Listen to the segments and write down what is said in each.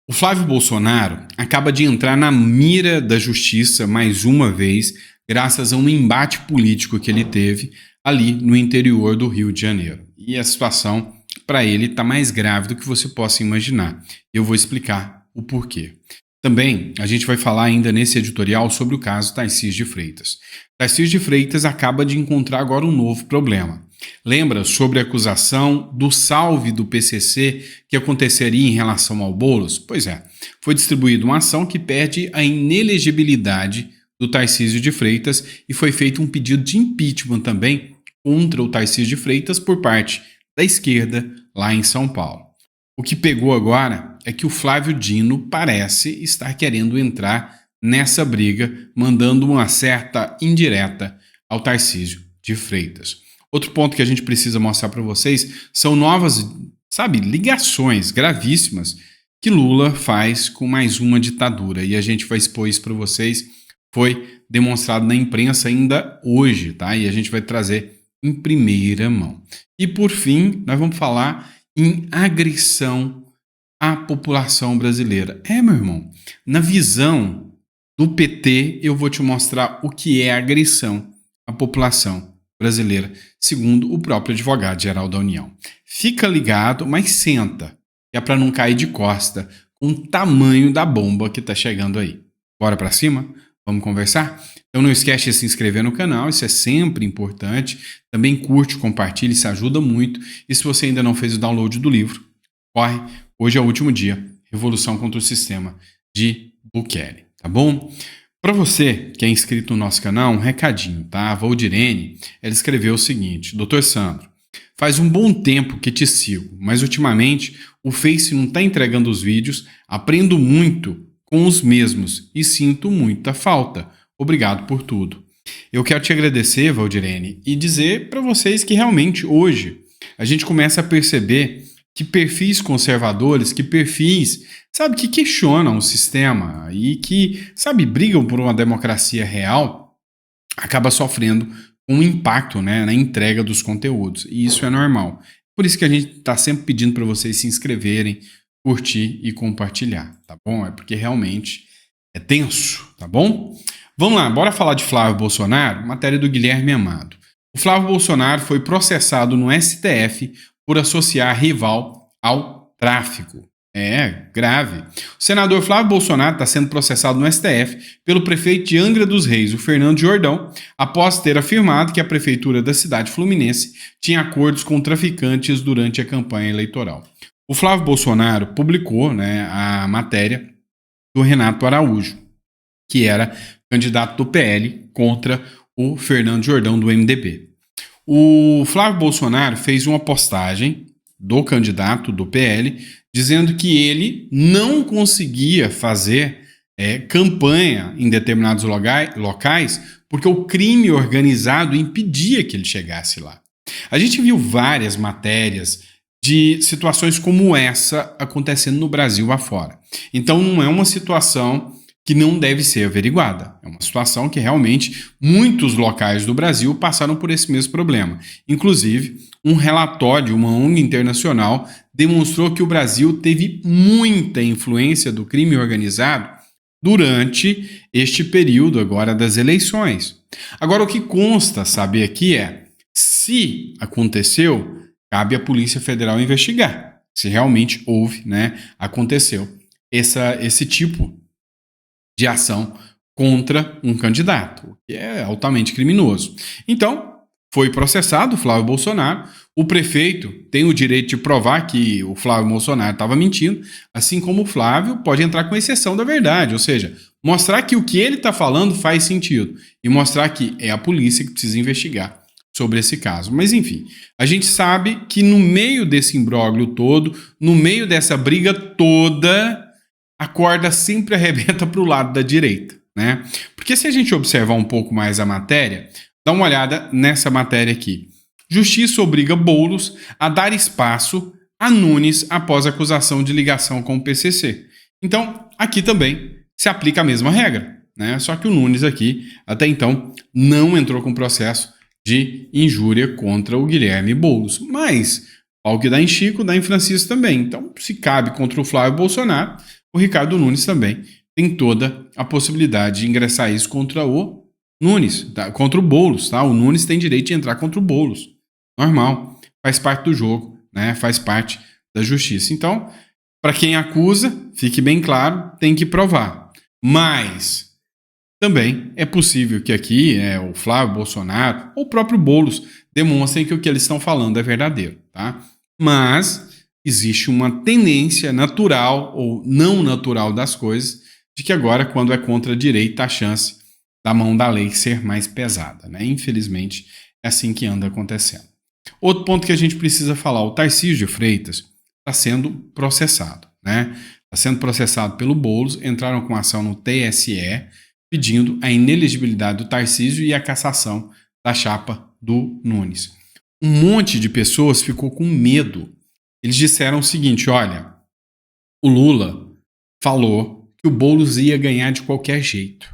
O Flávio Bolsonaro acaba de entrar na mira da justiça mais uma vez, graças a um embate político que ele teve ali no interior do Rio de Janeiro. E a situação para ele está mais grave do que você possa imaginar. Eu vou explicar o porquê. Também a gente vai falar ainda nesse editorial sobre o caso Tarcísio de Freitas. Tarcísio de Freitas acaba de encontrar agora um novo problema. Lembra sobre a acusação do salve do PCC que aconteceria em relação ao Boulos? Pois é, foi distribuída uma ação que pede a inelegibilidade do Tarcísio de Freitas e foi feito um pedido de impeachment também contra o Tarcísio de Freitas por parte da esquerda lá em São Paulo. O que pegou agora é que o Flávio Dino parece estar querendo entrar nessa briga, mandando uma certa indireta ao Tarcísio de Freitas. Outro ponto que a gente precisa mostrar para vocês são novas, ligações gravíssimas que Lula faz com mais uma ditadura. E a gente vai expor isso para vocês. Foi demonstrado na imprensa ainda hoje, tá? E a gente vai trazer em primeira mão. E por fim, nós vamos falar em agressão à população brasileira. Meu irmão, na visão do PT, eu vou te mostrar o que é agressão à população brasileira, segundo o próprio advogado-geral da União. Fica ligado, mas senta, que é para não cair de costa com o tamanho da bomba que está chegando aí. Bora para cima? Vamos conversar? Então não esquece de se inscrever no canal, isso é sempre importante. Também curte, compartilha, isso ajuda muito. E se você ainda não fez o download do livro, corre, hoje é o último dia, Revolução contra o Sistema, de Bukele, tá bom? Para você que é inscrito no nosso canal, um recadinho, tá? A Valdirene, ela escreveu o seguinte: Dr. Sandro, faz um bom tempo que te sigo, mas ultimamente o Face não está entregando os vídeos, aprendo muito com os mesmos e sinto muita falta. Obrigado por tudo. Eu quero te agradecer, Valdirene, e dizer para vocês que realmente hoje a gente começa a perceber que perfis conservadores, que perfis, que questionam o sistema e que, brigam por uma democracia real, acaba sofrendo um impacto, né, na entrega dos conteúdos. E isso é normal. Por isso que a gente está sempre pedindo para vocês se inscreverem, curtir e compartilhar, tá bom? É porque realmente é tenso, tá bom? Vamos lá, bora falar de Flávio Bolsonaro, matéria do Guilherme Amado. O Flávio Bolsonaro foi processado no STF por associar rival ao tráfico. É grave. O senador Flávio Bolsonaro está sendo processado no STF pelo prefeito de Angra dos Reis, o Fernando Jordão, após ter afirmado que a prefeitura da cidade fluminense tinha acordos com traficantes durante a campanha eleitoral. O Flávio Bolsonaro publicou, né, a matéria do Renato Araújo, que era candidato do PL contra o Fernando Jordão do MDB. O Flávio Bolsonaro fez uma postagem do candidato do PL dizendo que ele não conseguia fazer campanha em determinados locais porque o crime organizado impedia que ele chegasse lá. A gente viu várias matérias de situações como essa acontecendo no Brasil afora. Então não é uma situação que não deve ser averiguada. É uma situação que realmente muitos locais do Brasil passaram por esse mesmo problema. Inclusive, um relatório de uma ONG internacional demonstrou que o Brasil teve muita influência do crime organizado durante este período agora das eleições. Agora, o que consta saber aqui é, se aconteceu, cabe à Polícia Federal investigar se realmente houve, né, aconteceu esse tipo de ação contra um candidato, que é altamente criminoso. Então, foi processado o Flávio Bolsonaro. O prefeito tem o direito de provar que o Flávio Bolsonaro estava mentindo, assim como o Flávio pode entrar com exceção da verdade, ou seja, mostrar que o que ele está falando faz sentido e mostrar que é a polícia que precisa investigar sobre esse caso. Mas enfim, a gente sabe que no meio desse imbróglio todo, no meio dessa briga toda, a corda sempre arrebenta para o lado da direita, né? Porque se a gente observar um pouco mais a matéria, dá uma olhada nessa matéria aqui. Justiça obriga Boulos a dar espaço a Nunes após acusação de ligação com o PCC. Então, aqui também se aplica a mesma regra, né? Só que o Nunes aqui, até então, não entrou com processo de injúria contra o Guilherme Boulos. Mas, ao que dá em Chico, dá em Francisco também. Então, se cabe contra o Flávio Bolsonaro, o Ricardo Nunes também tem toda a possibilidade de ingressar isso contra o Nunes, tá? Contra o Boulos, tá? O Nunes tem direito de entrar contra o Boulos. Normal, faz parte do jogo, né? Faz parte da justiça. Então, para quem acusa, fique bem claro, tem que provar. Mas também é possível que aqui o Flávio Bolsonaro ou o próprio Boulos demonstrem que o que eles estão falando é verdadeiro, tá? Mas existe uma tendência natural ou não natural das coisas de que agora, quando é contra a direita, a chance da mão da lei ser mais pesada, né? Infelizmente, é assim que anda acontecendo. Outro ponto que a gente precisa falar, o Tarcísio de Freitas está sendo processado, né? Está sendo processado pelo Boulos, entraram com ação no TSE, pedindo a inelegibilidade do Tarcísio e a cassação da chapa do Nunes. Um monte de pessoas ficou com medo. Eles disseram o seguinte, olha, o Lula falou que o Boulos ia ganhar de qualquer jeito.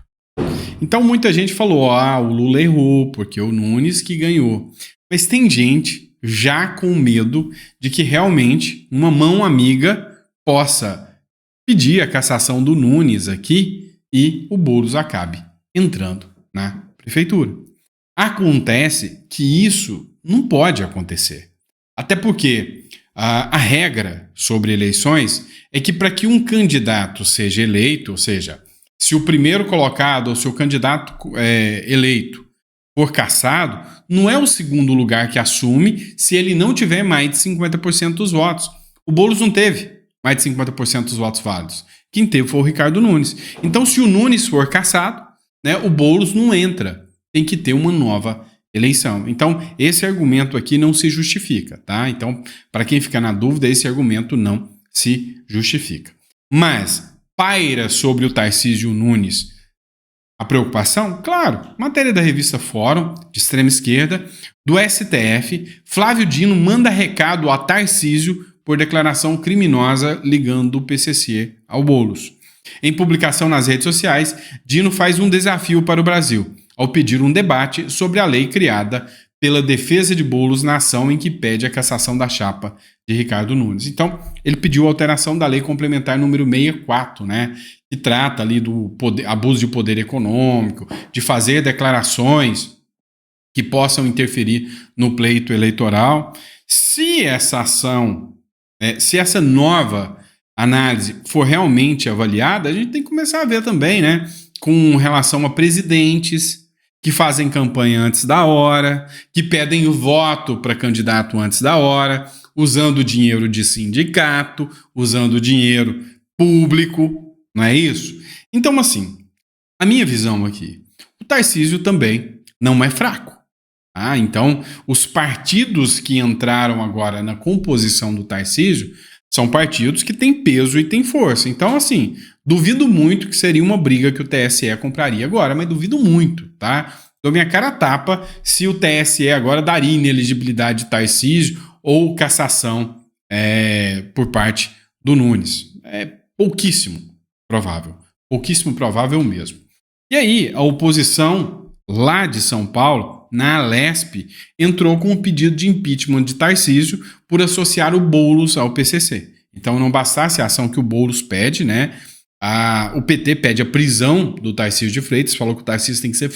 Então muita gente falou, o Lula errou, porque o Nunes que ganhou. Mas tem gente já com medo de que realmente uma mão amiga possa pedir a cassação do Nunes aqui e o Boulos acabe entrando na prefeitura. Acontece que isso não pode acontecer. Até porque a regra sobre eleições é que para que um candidato seja eleito, ou seja, se o primeiro colocado ou se o candidato eleito for cassado, não é o segundo lugar que assume se ele não tiver mais de 50% dos votos. O Boulos não teve mais de 50% dos votos válidos. Quem teve foi o Ricardo Nunes. Então, se o Nunes for cassado, né, o Boulos não entra. Tem que ter uma nova eleição. Então, esse argumento aqui não se justifica, tá? Então, para quem fica na dúvida, esse argumento não se justifica. Mas paira sobre o Tarcísio Nunes a preocupação? Claro, matéria da revista Fórum, de extrema esquerda, do STF, Flávio Dino manda recado a Tarcísio por declaração criminosa ligando o PCC ao Boulos. Em publicação nas redes sociais, Dino faz um desafio para o Brasil, ao pedir um debate sobre a lei criada pela defesa de Boulos na ação em que pede a cassação da chapa de Ricardo Nunes. Então, ele pediu a alteração da lei complementar número 64, né, que trata ali do abuso de poder econômico, de fazer declarações que possam interferir no pleito eleitoral. Se essa ação, se essa nova análise for realmente avaliada, a gente tem que começar a ver também, né, com relação a presidentes que fazem campanha antes da hora, que pedem o voto para candidato antes da hora, usando dinheiro de sindicato, usando dinheiro público, não é isso? Então, assim, a minha visão aqui, o Tarcísio também não é fraco. Tá? Então, os partidos que entraram agora na composição do Tarcísio são partidos que têm peso e têm força. Então, assim, duvido muito que seria uma briga que o TSE compraria agora, mas duvido muito, tá? Dou minha cara a tapa se o TSE agora daria inelegibilidade de Tarcísio ou cassação por parte do Nunes. É pouquíssimo provável mesmo. E aí, a oposição lá de São Paulo, na Alesp, entrou com um pedido de impeachment de Tarcísio por associar o Boulos ao PCC. Então, não bastasse a ação que o Boulos pede, né? O PT pede a prisão do Tarcísio de Freitas, falou que o Tarcísio tem que ser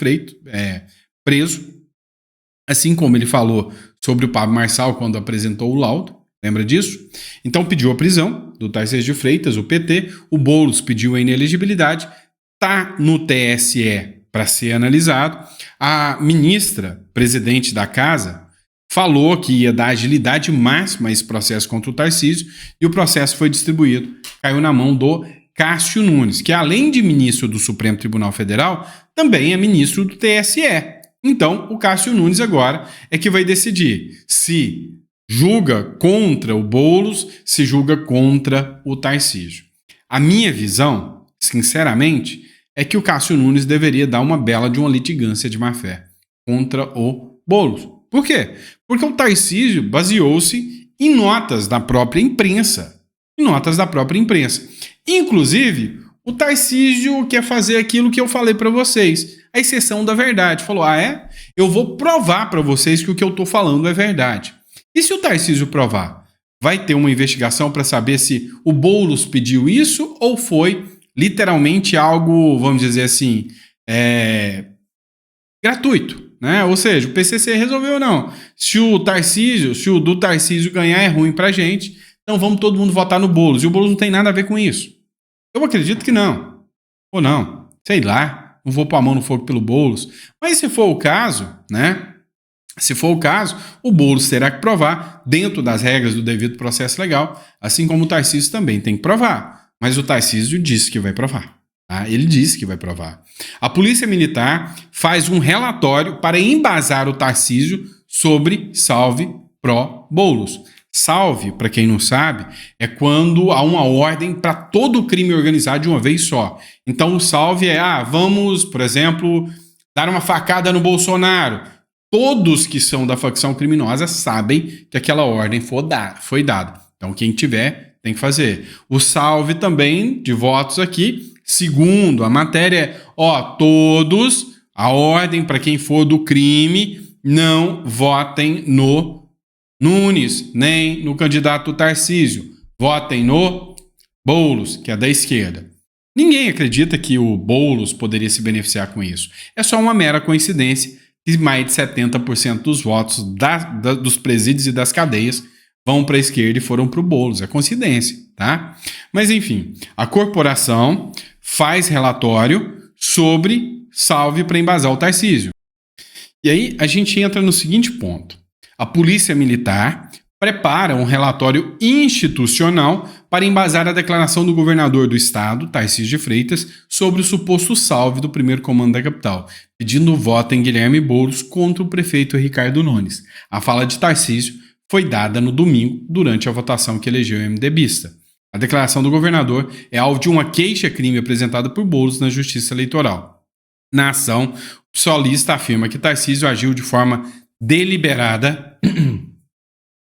preso, assim como ele falou sobre o Pablo Marçal quando apresentou o laudo, lembra disso? Então pediu a prisão do Tarcísio de Freitas, o PT, o Boulos pediu a inelegibilidade, está no TSE para ser analisado. A ministra, presidente da casa, falou que ia dar agilidade máxima a esse processo contra o Tarcísio e o processo foi distribuído, caiu na mão do Cássio Nunes, que além de ministro do Supremo Tribunal Federal, também é ministro do TSE. Então, o Cássio Nunes agora é que vai decidir se julga contra o Boulos, se julga contra o Tarcísio. A minha visão, sinceramente, é que o Cássio Nunes deveria dar uma bela de uma litigância de má-fé contra o Boulos. Por quê? Porque o Tarcísio baseou-se em notas da própria imprensa. Inclusive, o Tarcísio quer fazer aquilo que eu falei para vocês, a exceção da verdade. Falou, eu vou provar para vocês que o que eu estou falando é verdade. E se o Tarcísio provar? vai ter uma investigação para saber se o Boulos pediu isso ou foi literalmente algo, vamos dizer assim, gratuito, né? Ou seja, o PCC resolveu não. Se o do Tarcísio ganhar é ruim pra gente, então vamos todo mundo votar no Boulos. E o Boulos não tem nada a ver com isso. Eu acredito que não. Ou não. Sei lá. Não vou pôr a mão no fogo pelo Boulos. Mas se for o caso, né? Se for o caso, o Boulos terá que provar dentro das regras do devido processo legal, assim como o Tarcísio também tem que provar. Mas o Tarcísio disse que vai provar. Tá? Ele disse que vai provar. A Polícia Militar faz um relatório para embasar o Tarcísio sobre salve pró-Boulos. Salve, para quem não sabe, é quando há uma ordem para todo o crime organizado de uma vez só. Então o salve é, vamos, por exemplo, dar uma facada no Bolsonaro. Todos que são da facção criminosa sabem que aquela ordem foi dada. Então quem tiver tem que fazer. O salve também de votos aqui, segundo a matéria, todos, a ordem para quem for do crime, não votem no Nunes, nem no candidato Tarcísio. Votem no Boulos, que é da esquerda. Ninguém acredita que o Boulos poderia se beneficiar com isso. É só uma mera coincidência que mais de 70% dos votos dos presídios e das cadeias vão para a esquerda e foram para o Boulos. É coincidência, tá? Mas enfim, a corporação faz relatório sobre salve para embasar o Tarcísio. E aí a gente entra no seguinte ponto. A Polícia Militar prepara um relatório institucional para embasar a declaração do governador do estado, Tarcísio de Freitas, sobre o suposto salve do primeiro comando da capital, pedindo voto em Guilherme Boulos contra o prefeito Ricardo Nunes. A fala de Tarcísio foi dada no domingo, durante a votação que elegeu o MDBista. A declaração do governador é alvo de uma queixa-crime apresentada por Boulos na Justiça Eleitoral. Na ação, o PSOLista afirma que Tarcísio agiu de forma deliberada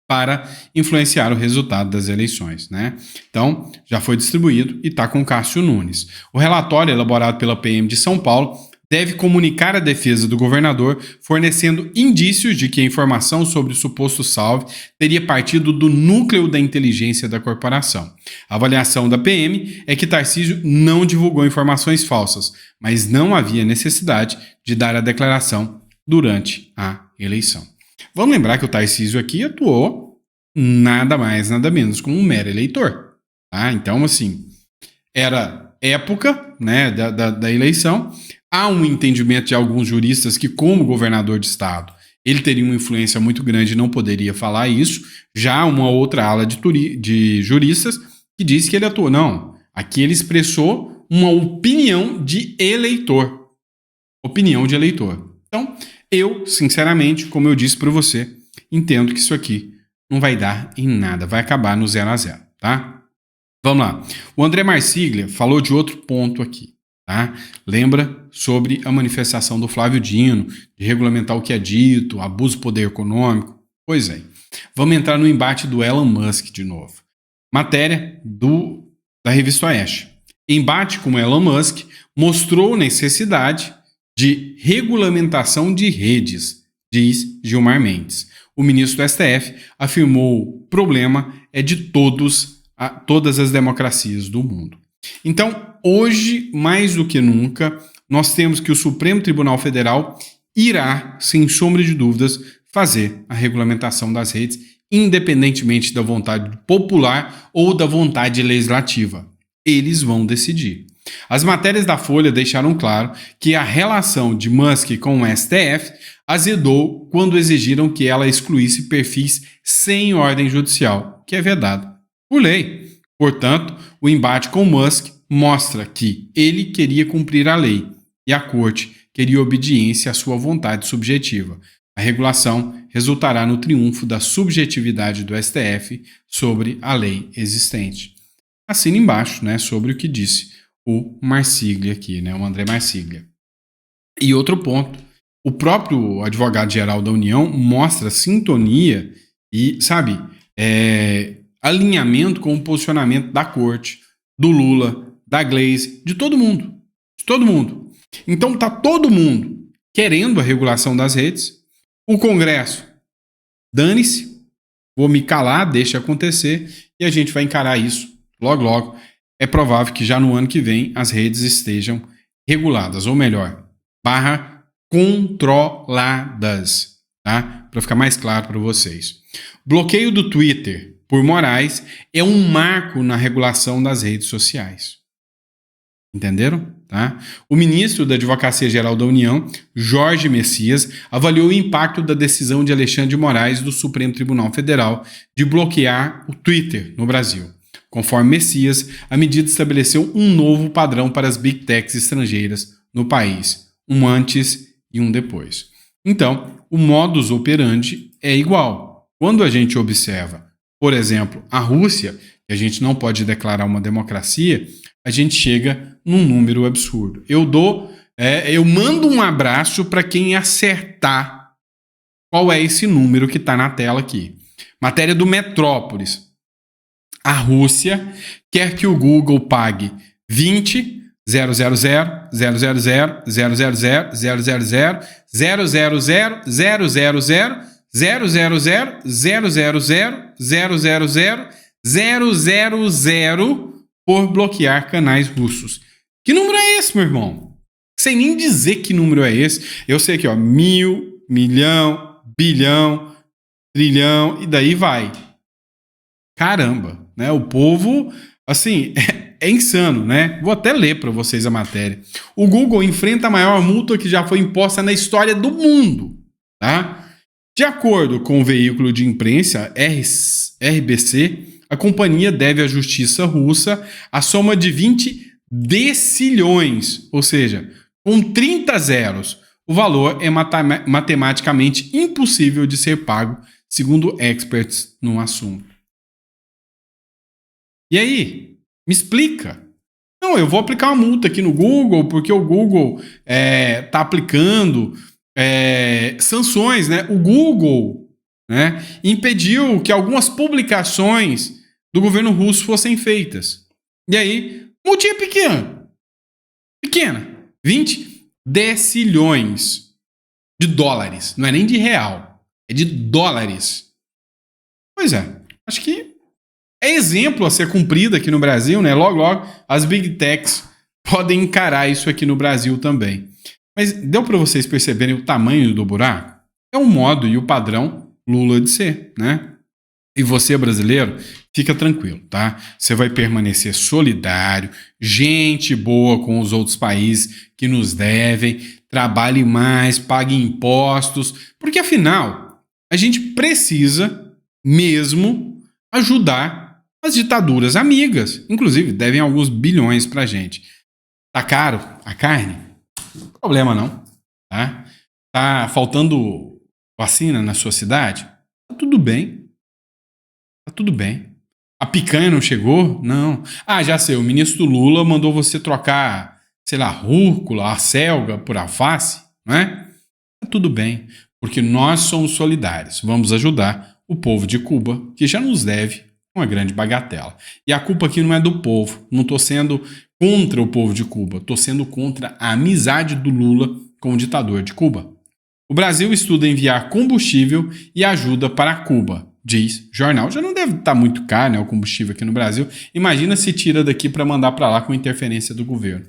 para influenciar o resultado das eleições, né? Então, já foi distribuído e está com Cássio Nunes. O relatório elaborado pela PM de São Paulo deve comunicar a defesa do governador, fornecendo indícios de que a informação sobre o suposto salve teria partido do núcleo da inteligência da corporação. A avaliação da PM é que Tarcísio não divulgou informações falsas, mas não havia necessidade de dar a declaração durante a eleição. Vamos lembrar que o Tarcísio aqui atuou nada mais, nada menos como um mero eleitor. Tá? Então, assim, era época, né, da eleição. Há um entendimento de alguns juristas que, como governador de estado, ele teria uma influência muito grande e não poderia falar isso. Já uma outra ala de juristas que diz que ele atuou. Não, aqui ele expressou uma opinião de eleitor. Opinião de eleitor. Então, eu, sinceramente, como eu disse para você, entendo que isso aqui não vai dar em nada, vai acabar no 0-0, tá? Vamos lá. O André Marsiglia falou de outro ponto aqui, tá? Lembra sobre a manifestação do Flávio Dino, de regulamentar o que é dito, abuso do poder econômico? Pois é. Vamos entrar no embate do Elon Musk de novo. Matéria da revista Oeste. Embate com o Elon Musk mostrou necessidade de regulamentação de redes, diz Gilmar Mendes. O ministro do STF afirmou que o problema é de todas as democracias do mundo. Então, hoje, mais do que nunca, nós temos que o Supremo Tribunal Federal irá, sem sombra de dúvidas, fazer a regulamentação das redes, independentemente da vontade popular ou da vontade legislativa. Eles vão decidir. As matérias da Folha deixaram claro que a relação de Musk com o STF azedou quando exigiram que ela excluísse perfis sem ordem judicial, que é vedado por lei. Portanto, o embate com Musk mostra que ele queria cumprir a lei e a corte queria obediência à sua vontade subjetiva. A regulação resultará no triunfo da subjetividade do STF sobre a lei existente. Assina embaixo, né, sobre o que disse o Marsiglia aqui, né, o André Marsiglia. E outro ponto, o próprio advogado-geral da União mostra sintonia e, alinhamento com o posicionamento da corte, do Lula, da Gleisi, de todo mundo. De todo mundo. Então tá todo mundo querendo a regulação das redes. O Congresso, dane-se. vou me calar, deixa acontecer e a gente vai encarar isso logo, logo. É provável que já no ano que vem as redes estejam reguladas, ou melhor, controladas, tá? Para ficar mais claro para vocês. Bloqueio do Twitter por Moraes é um marco na regulação das redes sociais. Entenderam? Tá? O ministro da Advocacia Geral da União, Jorge Messias, avaliou o impacto da decisão de Alexandre de Moraes do Supremo Tribunal Federal de bloquear o Twitter no Brasil. Conforme Messias, a medida estabeleceu um novo padrão para as big techs estrangeiras no país, um antes e um depois. Então, o modus operandi é igual. Quando a gente observa, por exemplo, a Rússia, que a gente não pode declarar uma democracia, a gente chega num número absurdo. Eu mando um abraço para quem acertar qual é esse número que está na tela aqui. Matéria do Metrópolis. A Rússia quer que o Google pague 20 000 000 000 000 000 000 000 000 000 por bloquear canais russos. Que número é esse, meu irmão? Sem nem dizer que número é esse. Eu sei aqui, ó, 1000, milhão, bilhão, trilhão e daí vai. Caramba, né? O povo, assim, é insano, né? Vou até ler para vocês a matéria. O Google enfrenta a maior multa que já foi imposta na história do mundo, tá? De acordo com o veículo de imprensa RBC, a companhia deve à justiça russa a soma de 20 decilhões, ou seja, com 30 zeros. O valor é matematicamente impossível de ser pago, segundo experts no assunto. E aí? Me explica. Não, eu vou aplicar uma multa aqui no Google, porque o Google está aplicando sanções, né? O Google, né, impediu que algumas publicações do governo russo fossem feitas. E aí, multinha pequena. 20 decilhões de dólares. Não é nem de real, é de dólares. Pois é, acho que é exemplo a ser cumprido aqui no Brasil, né? Logo, logo, as big techs podem encarar isso aqui no Brasil também. Mas deu para vocês perceberem o tamanho do buraco? É o modo e o padrão Lula de ser, né? E você, brasileiro, fica tranquilo, tá? Você vai permanecer solidário, gente boa com os outros países que nos devem, trabalhe mais, pague impostos, porque afinal, a gente precisa mesmo ajudar as ditaduras amigas. Inclusive, devem alguns bilhões pra gente. Tá caro a carne? Problema não, tá? Tá faltando vacina na sua cidade? Tá tudo bem. Tá tudo bem. A picanha não chegou? Não. Ah, já sei, o ministro Lula mandou você trocar, sei lá, rúcula, acelga por alface, não é? Tá tudo bem, porque nós somos solidários. Vamos ajudar o povo de Cuba, que já nos deve uma grande bagatela. E a culpa aqui não é do povo. Não estou sendo contra o povo de Cuba. Estou sendo contra a amizade do Lula com o ditador de Cuba. O Brasil estuda enviar combustível e ajuda para Cuba, diz jornal. Já não deve estar muito caro, né, o combustível aqui no Brasil. Imagina se tira daqui para mandar para lá com interferência do governo.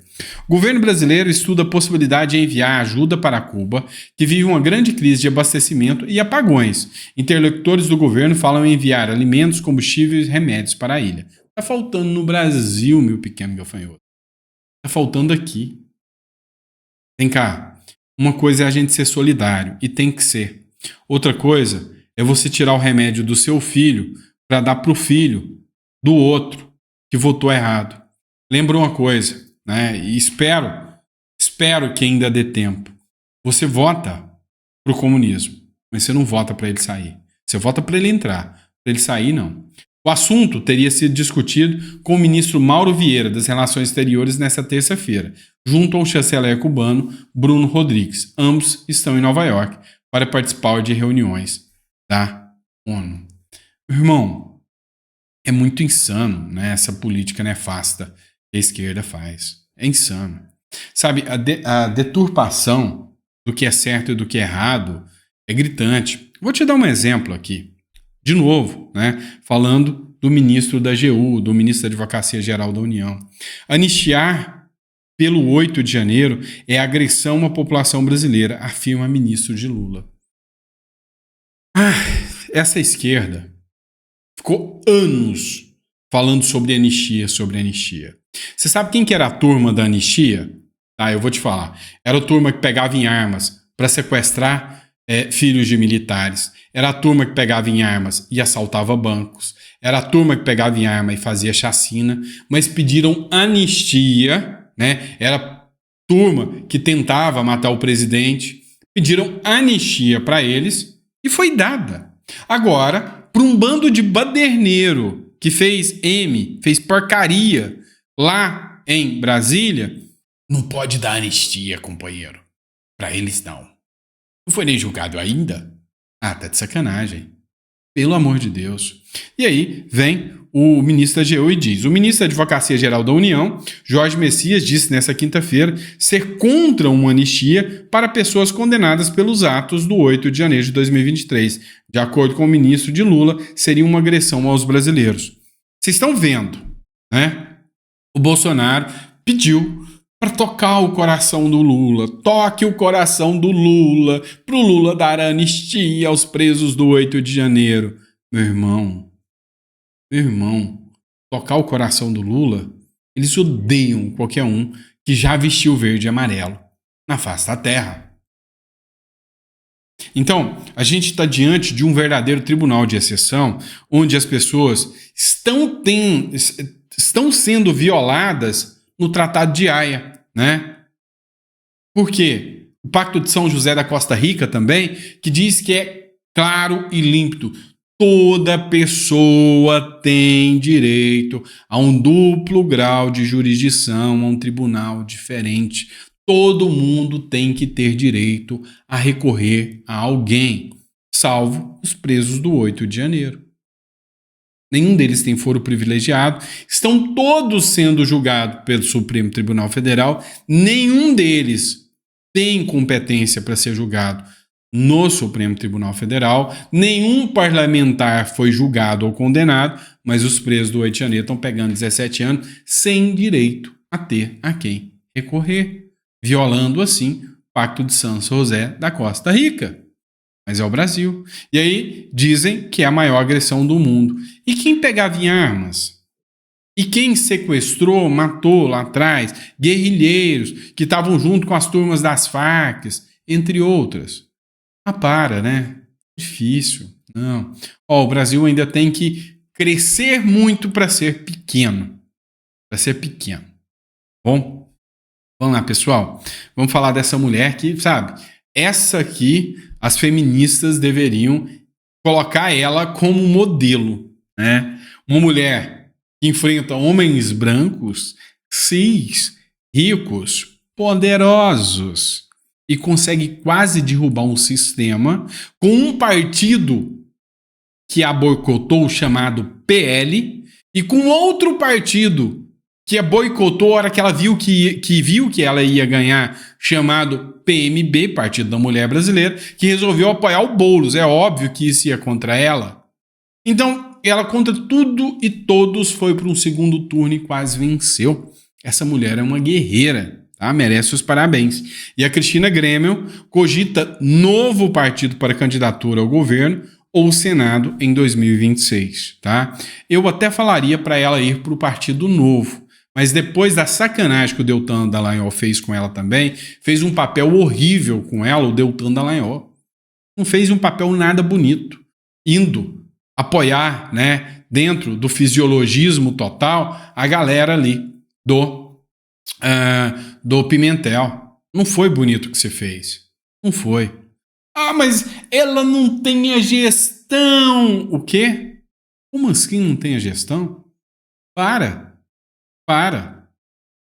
O governo brasileiro estuda a possibilidade de enviar ajuda para Cuba, que vive uma grande crise de abastecimento e apagões. Interlocutores do governo falam em enviar alimentos, combustíveis e remédios para a ilha. Está faltando no Brasil, meu pequeno gafanhoto. Está faltando aqui. Vem cá. Uma coisa é a gente ser solidário, e tem que ser. Outra coisa é você tirar o remédio do seu filho para dar para o filho do outro que votou errado. Lembra uma coisa, né? E espero que ainda dê tempo. Você vota para o comunismo, mas você não vota para ele sair. Você vota para ele entrar. Para ele sair, não. O assunto teria sido discutido com o ministro Mauro Vieira das Relações Exteriores nesta terça-feira, junto ao chanceler cubano Bruno Rodrigues. Ambos estão em Nova York para participar de reuniões da ONU. Irmão, é muito insano, né, essa política nefasta que a esquerda faz. É insano. Sabe, a deturpação do que é certo e do que é errado é gritante. Vou te dar um exemplo aqui. de novo, né, falando do ministro da AGU, do ministro da Advocacia Geral da União. Anistiar pelo 8 de janeiro é agressão à população brasileira, afirma ministro de Lula. Essa esquerda ficou anos falando sobre anistia, sobre anistia. Você sabe quem que era a turma da anistia? Eu vou te falar. Era a turma que pegava em armas para sequestrar filhos de militares. Era a turma que pegava em armas e assaltava bancos. Era a turma que pegava em arma e fazia chacina. Mas pediram anistia, né? Era a turma que tentava matar o presidente. Pediram anistia para eles e foi dada. Agora, para um bando de baderneiro que fez porcaria lá em Brasília, não pode dar anistia, companheiro. Para eles, não. Não foi nem julgado ainda? Tá de sacanagem. Pelo amor de Deus. E aí vem o ministro da AGU e diz: o ministro da Advocacia Geral da União, Jorge Messias, disse nesta quinta-feira ser contra uma anistia para pessoas condenadas pelos atos do 8 de janeiro de 2023. De acordo com o ministro de Lula, seria uma agressão aos brasileiros. Vocês estão vendo, né? O Bolsonaro pediu para tocar o coração do Lula. Toque o coração do Lula, para o Lula dar anistia aos presos do 8 de janeiro. Meu irmão, tocar o coração do Lula, eles odeiam qualquer um que já vestiu verde e amarelo na face da terra. Então, a gente está diante de um verdadeiro tribunal de exceção, onde as pessoas estão sendo violadas no Tratado de Haia, né? Por quê? O Pacto de São José da Costa Rica também, que diz que é claro e límpido. Toda pessoa tem direito a um duplo grau de jurisdição, a um tribunal diferente. Todo mundo tem que ter direito a recorrer a alguém, salvo os presos do 8 de janeiro. Nenhum deles tem foro privilegiado, estão todos sendo julgados pelo Supremo Tribunal Federal, nenhum deles tem competência para ser julgado no Supremo Tribunal Federal, nenhum parlamentar foi julgado ou condenado, mas os presos do 8 de janeiro estão pegando 17 anos sem direito a ter a quem recorrer, violando assim o Pacto de São José da Costa Rica. Mas é o Brasil. E aí dizem que é a maior agressão do mundo. E quem pegava em armas? E quem sequestrou, matou lá atrás guerrilheiros que estavam junto com as turmas das Farc, entre outras? Para, né? Difícil. Não. O Brasil ainda tem que crescer muito para ser pequeno. Bom, vamos lá, pessoal. Vamos falar dessa mulher que, sabe, essa aqui, as feministas deveriam colocar ela como modelo, né? Uma mulher que enfrenta homens brancos, cis, ricos, poderosos e consegue quase derrubar um sistema com um partido que a boicotou, chamado PL, e com outro partido que a boicotou a hora que ela viu que ela ia ganhar, chamado PMB, Partido da Mulher Brasileira, que resolveu apoiar o Boulos. É óbvio que isso ia contra ela. Então, ela contra tudo e todos foi para um segundo turno e quase venceu. Essa mulher é uma guerreira, tá? Merece os parabéns. E a Cristina Grêmio cogita novo partido para candidatura ao governo ou Senado em 2026, tá? Eu até falaria para ela ir para o Partido Novo. Mas depois da sacanagem que o Deltan Dallagnol fez com ela também, fez um papel horrível com ela, o Deltan Dallagnol. Não fez um papel nada bonito, indo apoiar, né, dentro do fisiologismo total, a galera ali do Pimentel. Não foi bonito o que você fez. Não foi. Mas ela não tem a gestão. O quê? Como assim não tem a gestão? Para.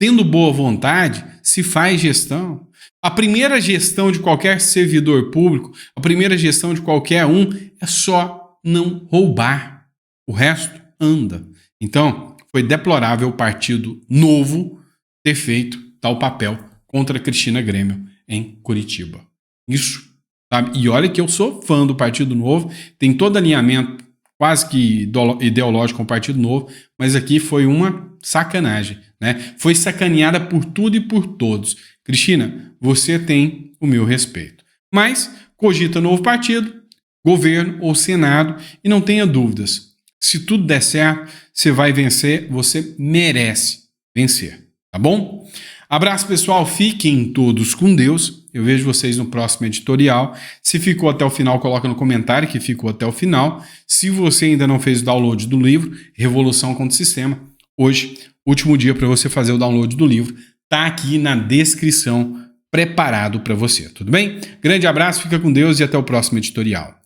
Tendo boa vontade, se faz gestão. A primeira gestão de qualquer servidor público, a primeira gestão de qualquer um, é só não roubar. O resto anda. Então, foi deplorável o Partido Novo ter feito tal papel contra a Cristina Grêmio em Curitiba. Isso, sabe? E olha que eu sou fã do Partido Novo, tem todo alinhamento quase que ideológico com o Partido Novo, mas aqui foi uma sacanagem, né? Foi sacaneada por tudo e por todos. Cristina, você tem o meu respeito. Mas cogita novo partido, governo ou Senado e não tenha dúvidas. Se tudo der certo, você vai vencer, você merece vencer, tá bom? Abraço, pessoal, fiquem todos com Deus. Eu vejo vocês no próximo editorial. Se ficou até o final, coloca no comentário que ficou até o final. Se você ainda não fez o download do livro, Revolução contra o Sistema, hoje, último dia para você fazer o download do livro, tá aqui na descrição, preparado para você, tudo bem? Grande abraço, fica com Deus e até o próximo editorial.